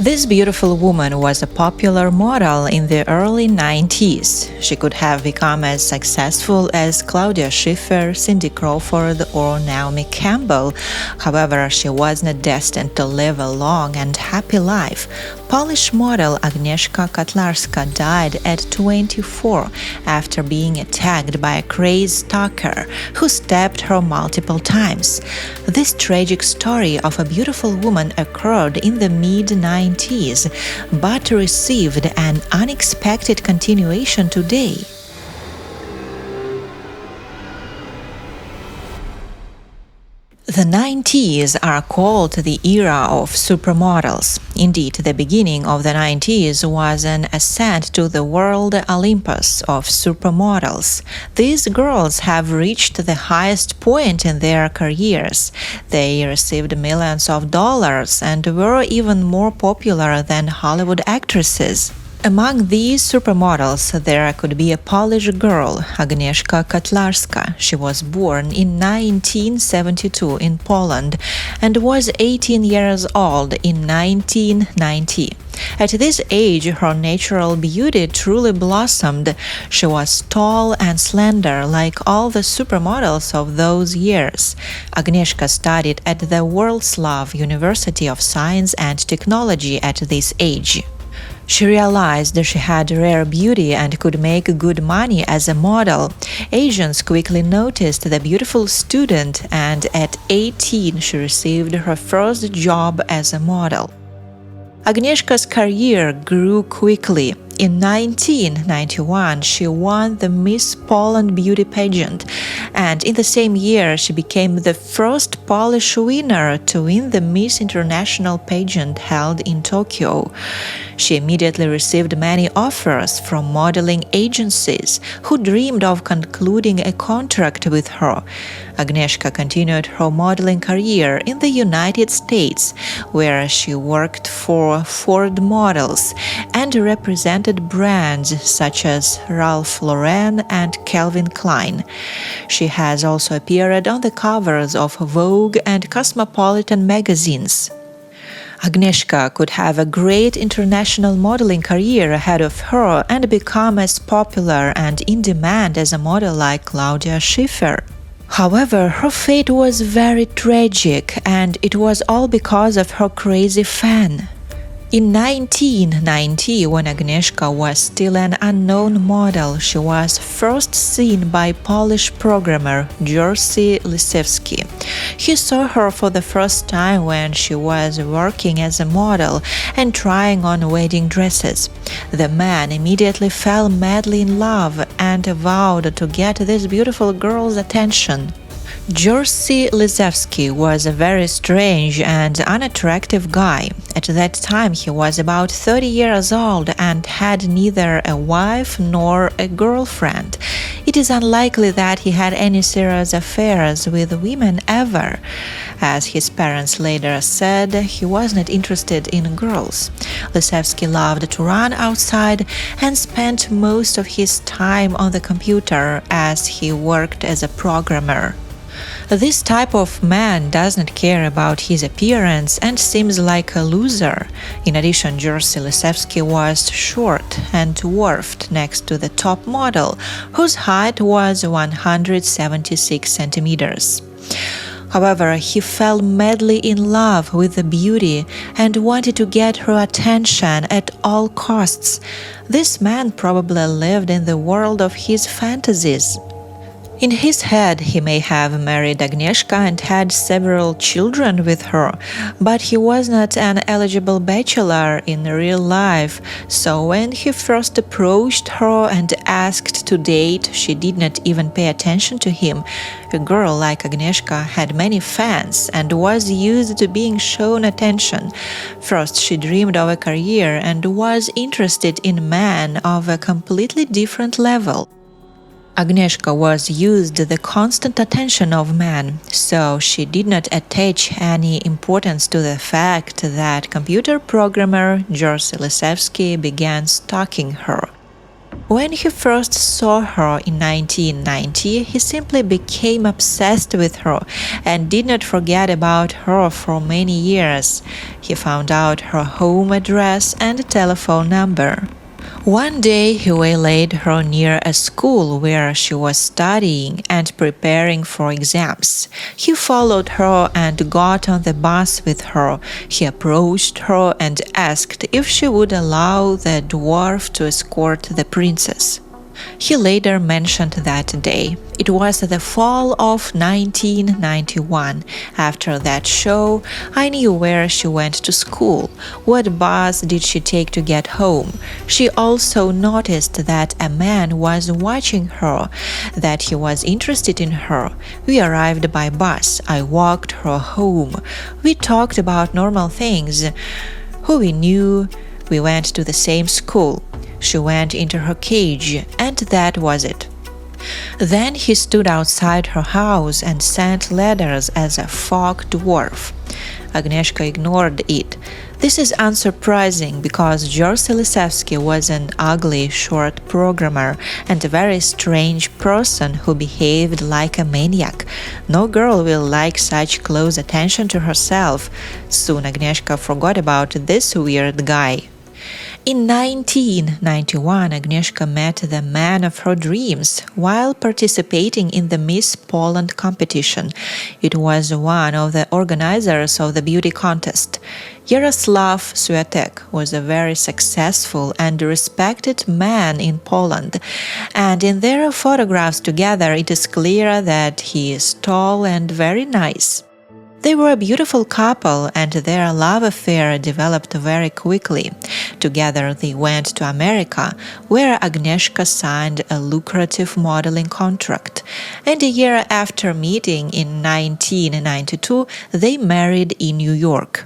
This beautiful woman was a popular model in the early 90s. She could have become as successful as Claudia Schiffer, Cindy Crawford, or Naomi Campbell. However, she was not destined to live a long and happy life. Polish model Agnieszka Kotlarska died at 24 after being attacked by a crazed stalker who stabbed her multiple times. This tragic story of a beautiful woman occurred in the mid-90s, but received an unexpected continuation today. The 90s are called the era of supermodels. Indeed, the beginning of the 90s was an ascent to the world Olympus of supermodels. These girls have reached the highest point in their careers. They received millions of dollars and were even more popular than Hollywood actresses. Among these supermodels, there could be a Polish girl, Agnieszka Kotlarska. She was born in 1972 in Poland and was 18 years old in 1990. At this age, her natural beauty truly blossomed. She was tall and slender like all the supermodels of those years. Agnieszka studied at the Wrocław University of Science and Technology at this age. She realized that she had rare beauty and could make good money as a model. Agents quickly noticed the beautiful student, and at 18 she received her first job as a model. Agnieszka's career grew quickly. In 1991, she won the Miss Poland beauty pageant, and in the same year she became the first Polish winner to win the Miss International pageant held in Tokyo. She immediately received many offers from modeling agencies who dreamed of concluding a contract with her. Agnieszka continued her modeling career in the United States, where she worked for Ford Models and represented brands such as Ralph Lauren and Calvin Klein. She has also appeared on the covers of Vogue and Cosmopolitan magazines. Agnieszka could have a great international modeling career ahead of her and become as popular and in demand as a model like Claudia Schiffer. However, her fate was very tragic, and it was all because of her crazy fan. In 1990, when Agnieszka was still an unknown model, she was first seen by Polish programmer Jerzy Lisewski. He saw her for the first time when she was working as a model and trying on wedding dresses. The man immediately fell madly in love and vowed to get this beautiful girl's attention. Jerzy Lisewski was a very strange and unattractive guy. At that time he was about 30 years old and had neither a wife nor a girlfriend. It is unlikely that he had any serious affairs with women ever. As his parents later said, he was not interested in girls. Lisewski loved to run outside and spent most of his time on the computer as he worked as a programmer. This type of man does not care about his appearance and seems like a loser. In addition, Jerzy Lisewski was short and dwarfed next to the top model, whose height was 176 centimeters. However, he fell madly in love with the beauty and wanted to get her attention at all costs. This man probably lived in the world of his fantasies. In his head, he may have married Agnieszka and had several children with her, but he was not an eligible bachelor in real life, so when he first approached her and asked to date, she did not even pay attention to him. A girl like Agnieszka had many fans and was used to being shown attention. First, she dreamed of a career and was interested in men of a completely different level. Agnieszka was used to the constant attention of men, so she did not attach any importance to the fact that computer programmer Jerzy Lisewski began stalking her. When he first saw her in 1990, he simply became obsessed with her and did not forget about her for many years. He found out her home address and telephone number. One day he waylaid her near a school where she was studying and preparing for exams. He followed her and got on the bus with her. He approached her and asked if she would allow the dwarf to escort the princess. He later mentioned that day. It was the fall of 1991. After that show, I knew where she went to school. What bus did she take to get home? She also noticed that a man was watching her, that he was interested in her. We arrived by bus. I walked her home. We talked about normal things. Who we knew. We went to the same school. She went into her cage, and that was it. Then he stood outside her house and sent letters as a fog dwarf. Agnieszka ignored it. This is unsurprising because Jerzy Lisewski was an ugly, short programmer and a very strange person who behaved like a maniac. No girl will like such close attention to herself. Soon Agnieszka forgot about this weird guy. In 1991, Agnieszka met the man of her dreams while participating in the Miss Poland competition. It was one of the organizers of the beauty contest. Jarosław Swiatek was a very successful and respected man in Poland, and in their photographs together it is clear that he is tall and very nice. They were a beautiful couple and their love affair developed very quickly. Together they went to America, where Agnieszka signed a lucrative modeling contract. And a year after meeting in 1992, they married in New York.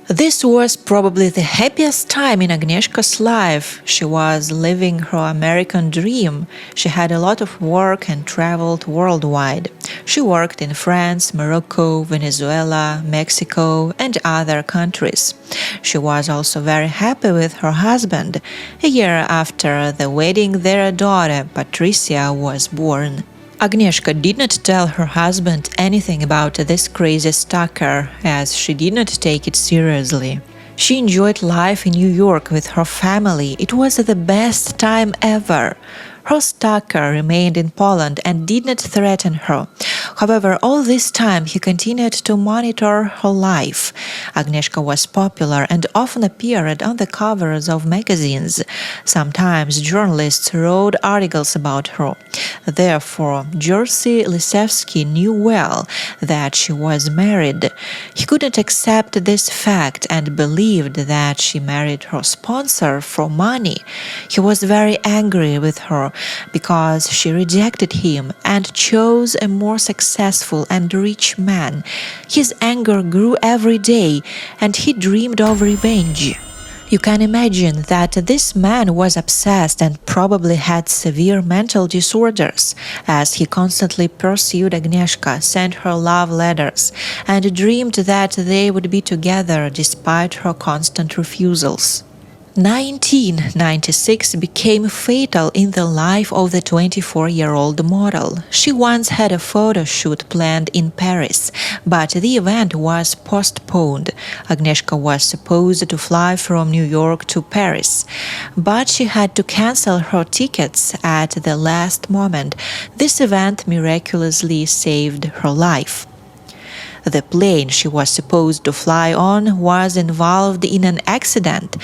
This was probably the happiest time in Agnieszka's life. She was living her American dream. She had a lot of work and traveled worldwide. She worked in France, Morocco, Venezuela, Mexico, and other countries. She was also very happy with her husband. A year after the wedding, their daughter, Patricia, was born. Agnieszka did not tell her husband anything about this crazy stalker, as she did not take it seriously. She enjoyed life in New York with her family. It was the best time ever. Her stalker remained in Poland and did not threaten her. However, all this time he continued to monitor her life. Agnieszka was popular and often appeared on the covers of magazines. Sometimes journalists wrote articles about her. Therefore, Jerzy Lisewski knew well that she was married. He couldn't accept this fact and believed that she married her sponsor for money. He was very angry with her because she rejected him and chose a more successful and rich man. His anger grew every day and he dreamed of revenge. You can imagine that this man was obsessed and probably had severe mental disorders, as he constantly pursued Agnieszka, sent her love letters, and dreamed that they would be together despite her constant refusals. 1996 became fatal in the life of the 24-year-old model. She once had a photo shoot planned in Paris, but the event was postponed. Agnieszka was supposed to fly from New York to Paris, but she had to cancel her tickets at the last moment. This event miraculously saved her life. The plane she was supposed to fly on was involved in an accident.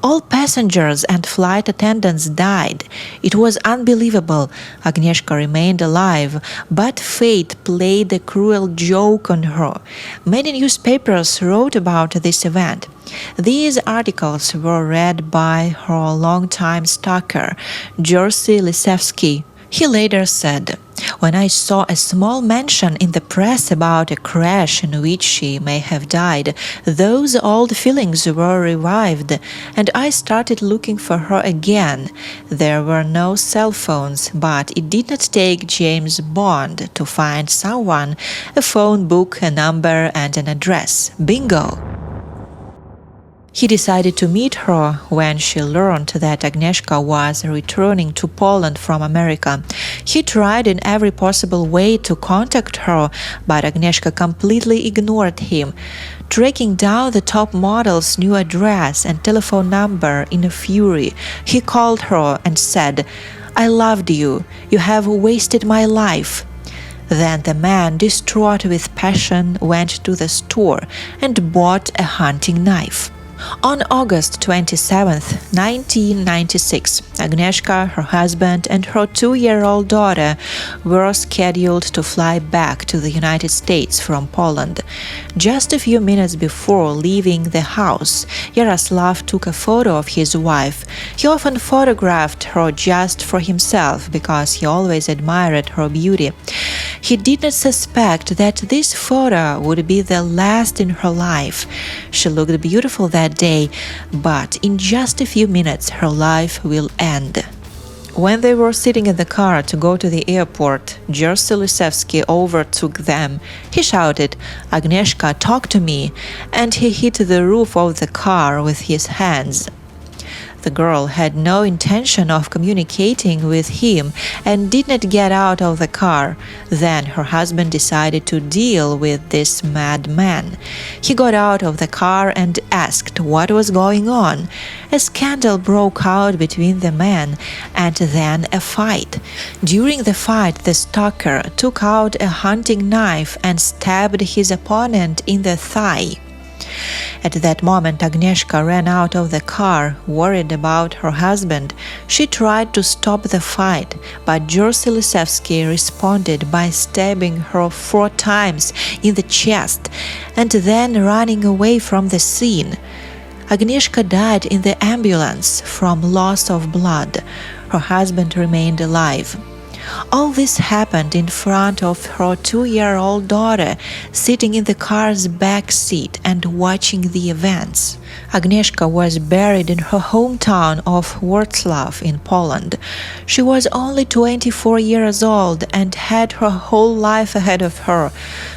All passengers and flight attendants died. It was unbelievable. Agnieszka remained alive, but fate played a cruel joke on her. Many newspapers wrote about this event. These articles were read by her longtime stalker, Jerzy Lisewski. He later said, "When I saw a small mention in the press about a crash in which she may have died, those old feelings were revived, and I started looking for her again. There were no cell phones, but it did not take James Bond to find someone, a phone book, a number, and an address. Bingo!" He decided to meet her when she learned that Agnieszka was returning to Poland from America. He tried in every possible way to contact her, but Agnieszka completely ignored him. Tracking down the top model's new address and telephone number in a fury, he called her and said, "I loved you. You have wasted my life." Then the man, distraught with passion, went to the store and bought a hunting knife. On August 27, 1996, Agnieszka, her husband, and her 2-year-old daughter were scheduled to fly back to the United States from Poland. Just a few minutes before leaving the house, Yaroslav took a photo of his wife. He often photographed her just for himself because he always admired her beauty. He did not suspect that this photo would be the last in her life. She looked beautiful that day, but in just a few minutes her life will end. When they were sitting in the car to go to the airport, Jerzy Lisewski overtook them. He shouted, "Agnieszka, talk to me," and he hit the roof of the car with his hands. The girl had no intention of communicating with him and did not get out of the car. Then her husband decided to deal with this madman. He got out of the car and asked what was going on. A scandal broke out between the men and then a fight. During the fight, the stalker took out a hunting knife and stabbed his opponent in the thigh. At that moment, Agnieszka ran out of the car, worried about her husband. She tried to stop the fight, but Jerzy Lisewski responded by stabbing her 4 times in the chest and then running away from the scene. Agnieszka died in the ambulance from loss of blood. Her husband remained alive. All this happened in front of her 2-year-old daughter, sitting in the car's back seat and watching the events. Agnieszka was buried in her hometown of Wrocław in Poland. She was only 24 years old and had her whole life ahead of her.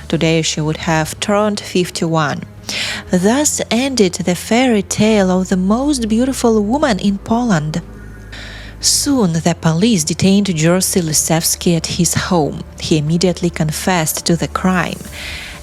Today she would have turned 51. Thus ended the fairy tale of the most beautiful woman in Poland. Soon the police detained Jerzy Lisewski at his home. He immediately confessed to the crime.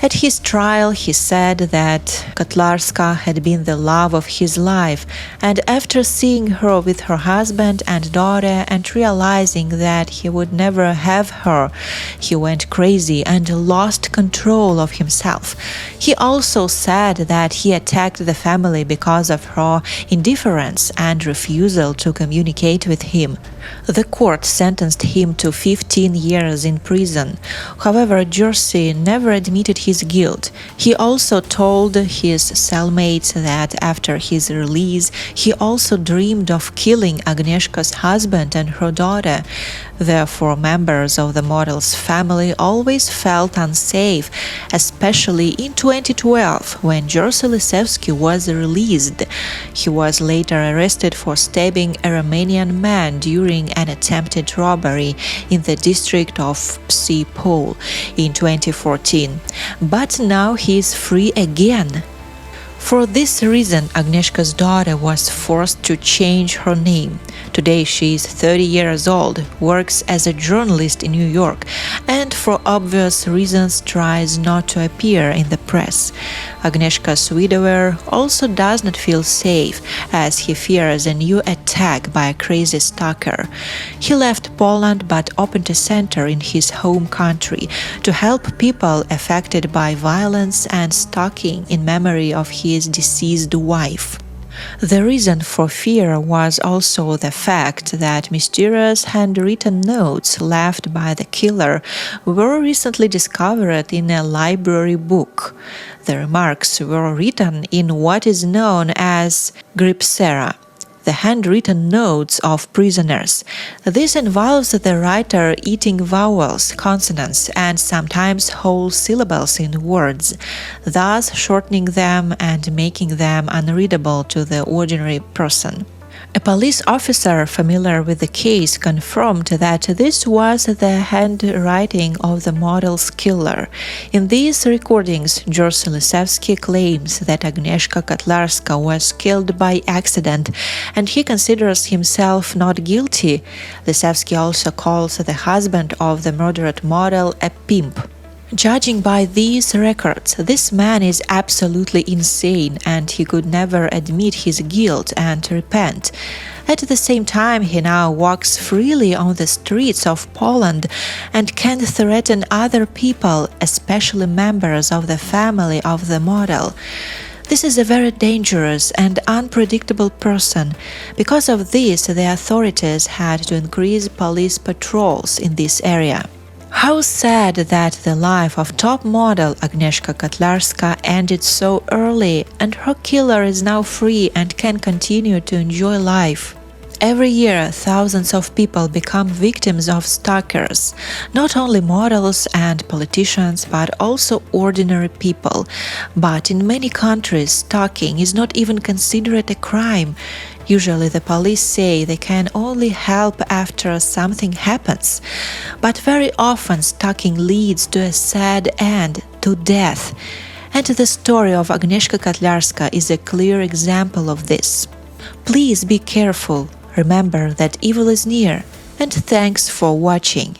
At his trial, he said that Kotlarska had been the love of his life, and after seeing her with her husband and daughter and realizing that he would never have her, he went crazy and lost control of himself. He also said that he attacked the family because of her indifference and refusal to communicate with him. The court sentenced him to 15 years in prison. However, Jerzy never admitted his guilt. He also told his cellmates that after his release, he also dreamed of killing Agnieszka's husband and her daughter. Therefore, members of the model's family always felt unsafe, especially in 2012 when Jerzy Lisewski was released. He was later arrested for stabbing a Romanian man during an attempted robbery in the district of Psi in 2014. But now he is free again. For this reason, Agnieszka's daughter was forced to change her name. Today she is 30 years old, works as a journalist in New York, and for obvious reasons tries not to appear in the press. Agnieszka's widower also does not feel safe, as he fears a new attack by a crazy stalker. He left Poland but opened a center in his home country to help people affected by violence and stalking in memory of his deceased wife. The reason for fear was also the fact that mysterious handwritten notes left by the killer were recently discovered in a library book. The remarks were written in what is known as grypsera, the handwritten notes of prisoners. This involves the writer eating vowels, consonants, and sometimes whole syllables in words, thus shortening them and making them unreadable to the ordinary person. A police officer familiar with the case confirmed that this was the handwriting of the model's killer. In these recordings, George Lisevsky claims that Agnieszka Kotlarska was killed by accident, and he considers himself not guilty. Lisevsky also calls the husband of the murdered model a pimp. Judging by these records, this man is absolutely insane, and he could never admit his guilt and repent. At the same time, he now walks freely on the streets of Poland and can threaten other people, especially members of the family of the model. This is a very dangerous and unpredictable person. Because of this, the authorities had to increase police patrols in this area. How sad that the life of top model Agnieszka Kotlarska ended so early, and her killer is now free and can continue to enjoy life. Every year, thousands of people become victims of stalkers, not only models and politicians, but also ordinary people. But in many countries, stalking is not even considered a crime. Usually the police say they can only help after something happens. But very often stalking leads to a sad end, to death. And the story of Agnieszka Kotlarska is a clear example of this. Please be careful. Remember that evil is near, and thanks for watching.